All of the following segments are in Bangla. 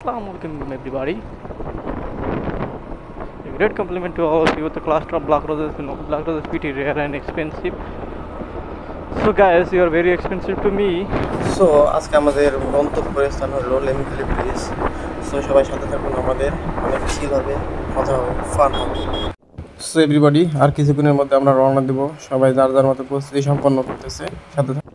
Assalamualaikum everybody. A great compliment to all of you. The cluster of black roses, black roses pretty rare and expensive. So guys, you are very expensive to me. So আজকে আমাদের গন্তব্যের স্থান হলো লেমিখালি ব্রিজ। সো সবাই সাথে থাকুন, আমাদের অনেক চিল হবে, মজা হবে, ফান হবে। সো এভরিবডি, আর কিছুক্ষণের মধ্যে আমরা রওনা দেব। সবাই যার যার মতো প্রস্তুতি সম্পন্ন করতেছে, সাথে থাকুন।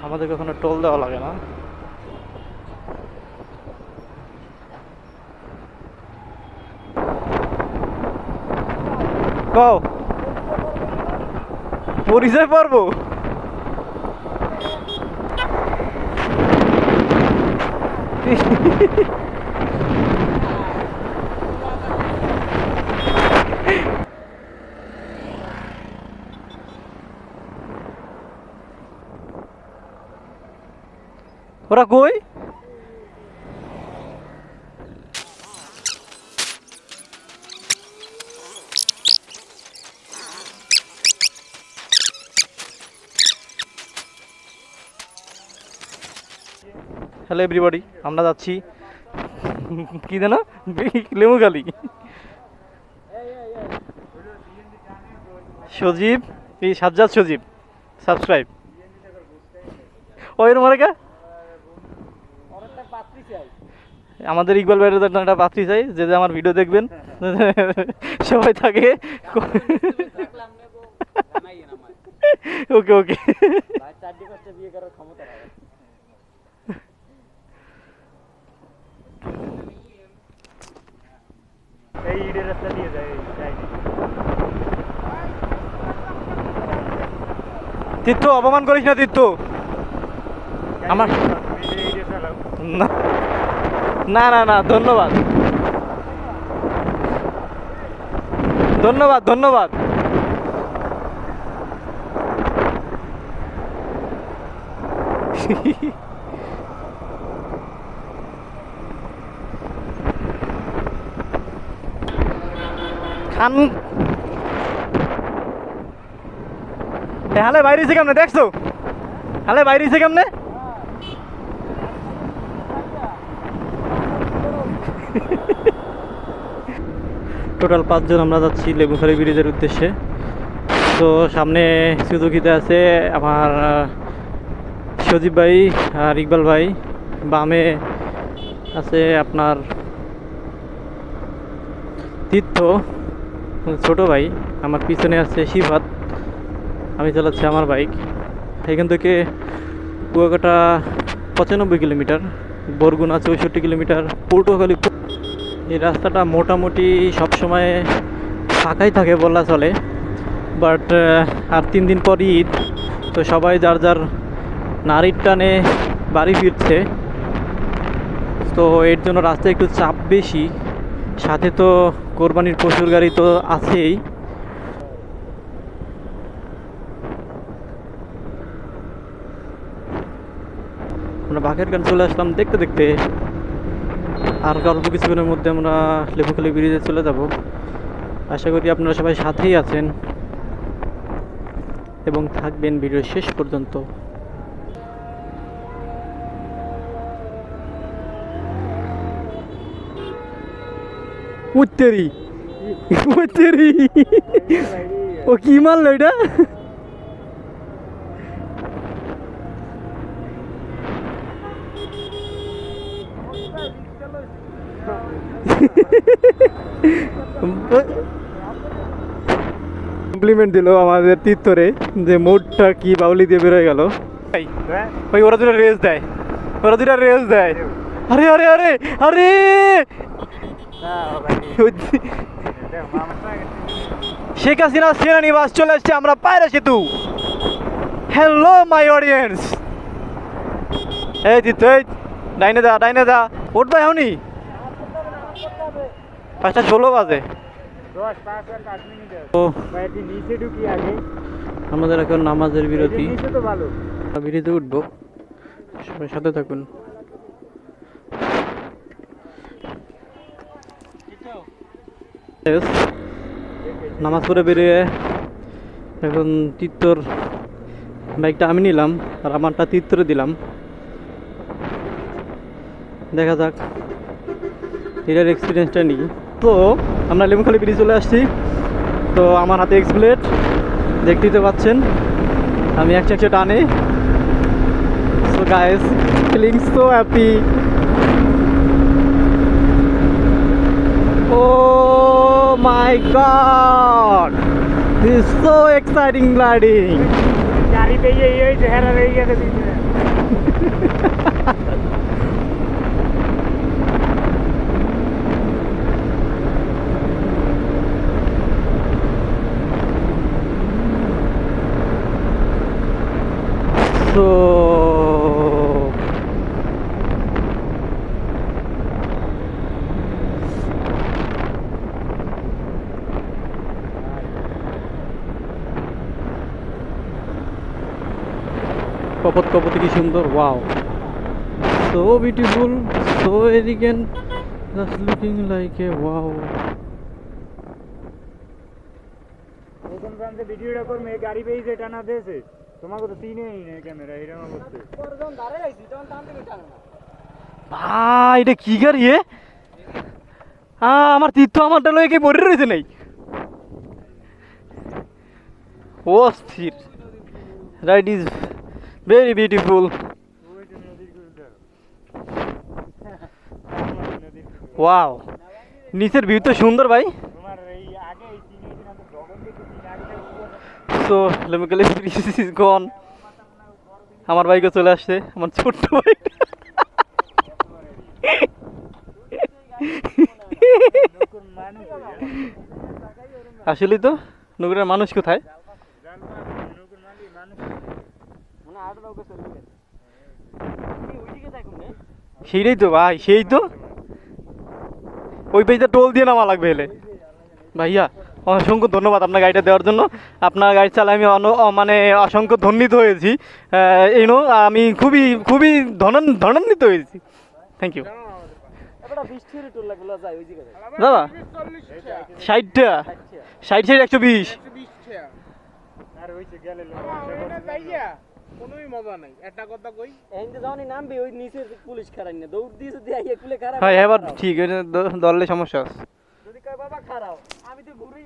আমাদের কখনো টোল দেওয়া লাগে না। কও পরিচয় পারবো? ওরা কই? হ্যালো এভরিবডি, আমরা যাচ্ছি কি জানো, লেমুখালি। সজীব, এই সাজ্জাদ সজীব, সাবস্ক্রাইব। ওই রুমারে কে আমাদের ইকবাল ভাইয়ের একটা পাত্রী চাই, যে যে আমার ভিডিও দেখবেন সবাই থাকে। ওকে ওকে। তীর্থ, অপমান করিস না তীর্থ। আমার না না না, ধন্যবাদ ধন্যবাদ ধন্যবাদ। খান হালে বাইরেছে কেমনে দেখছো? হালে বাইরেছে কেমনে? টোটাল 5 জন আমরা যাচ্ছি লেবুখালী ব্রিজের উদ্দেশ্যে। তো সামনে সুজুকিতে আছে আমার সজীব ভাই আর ইকবাল ভাই, বামে আছে আপনার তীর্থ ছোট ভাই, আমার পিছনে আছে শিফাত, আমি চালাচ্ছি আমার বাইক। এখান থেকে কুয়াকাটা 95 কিলোমিটার, বরগুনা 64 কিলোমিটার, পটুয়াখালী। এই রাস্তাটা মোটামুটি সবসময় ফাঁকাই থাকে বলা চলে, বাট আর 3 দিন পর ঈদ, তো সবাই যার যার নারীর টানে বাড়ি ফিরছে, তো এর জন্য রাস্তায় একটু চাপ বেশি। সাথে তো কোরবানির পশুর গাড়ি তো আছেই। আমরা বাঘেরখান চলে আসলাম দেখতে দেখতে, আর অল্প কিছুক্ষণের মধ্যে আমরা লেবুখালী ব্রিজে চলে যাব। আশা করি আপনারা সবাই সাথেই আছেন এবং থাকবেন ভিডিও শেষ পর্যন্ত। উত্তেরি উত্তেরি, ও কি মারলো এটা? কমপ্লিমেন্ট দিল আমাদের তীর্থরে, যে মোডটা কি বাউলি দিয়ে বেরোয় গেল। ওই ওরা দুটা রেস দেয়, ওরা দুটা রেস দেয়। আরে আরে আরে আরে, শেখ হাসিনা সেনানিবাস চলে আসছে, আমরা পায়রা সেতু। Hello my audience. এই তীর্থ, এই ডাইনে দা ডাইনে দা, উঠবে এখনই 5:16 বাজে। তো আমাদের এখন নামাজের বিরতি, বিরতি উঠবো, সবাই সাথে থাকুন। নামাজ পড়ে বেরিয়ে এখন তিত্তর বাইকটা আমি নিলাম আর আমারটা তিত্তরে দিলাম। দেখা যাক এটার এক্সপিরিয়েন্সটা নিই। তো আমরা লেবুখালী ব্রিজ চলে আসছি। তো আমার হাতে এক্সপ্লেট দেখতেই তো পাচ্ছেন, আমি একশো টানে। So guys, feeling so happy. Oh my God! This is so exciting gliding. गाड़ी पे ये चेहरा रही है बीच में। So কপত কপত কি সুন্দর, wow, so beautiful, so elegant, just looking like a wow. প্রথম প্রান্তে ভিডিওটা করবে এই গাড়ি পেয়ে যেটা না দেছে তোমাকে তো তিনেই নেই ক্যামেরা এরকম অবস্থা। পরজন দাঁড়ায় আইছি তখন টান থেকে টানে না ভাই, এটা কি গাড়ি এ? আমার তীর্থ আমারটা লয়ে কি পড়ে রয়েছে নাই? ও স্থির, ride is very beautiful. Wow, নিচের ভিউ তো সুন্দর ভাই। তোমার এই আগে এই তিন দিন আমি জগন দেখি তিন আগে তো লেমিকালি ব্রিজ ইজ গন। আমার বাইকে চলে আসছে, আমার ছোট্ট বাইক। আসলেই তো, নগরের মানুষ কোথায়? সেইটাই তো ভাই, সেই তো ওই পেজটা টোল দিয়ে নামা লাগবে এলে। ভাইয়া অসংখ্য ধন্যবাদ আপনার গাড়িটা দেওয়ার জন্য। আপনার গাড়ি চালায় আমি মানে অসংখ্য ধন্যিত হয়েছি। আমি খুবই খুবই ধনান্বিত হয়েছি। থ্যাংক ইউ দাদা। 60টা 60 120 আর হইছে গেলে কোনোই মজা নাই, একটা কথা কই, নামবে ওই নিচে পুলিশ খারাই না দৌড় দিয়েছে দিয়ে খুলে খারাপ। হ্যাঁ এবার ঠিক, দললে সমস্যা আছে। যদি কয় বাবা খারাপ আমি তো ঘুরে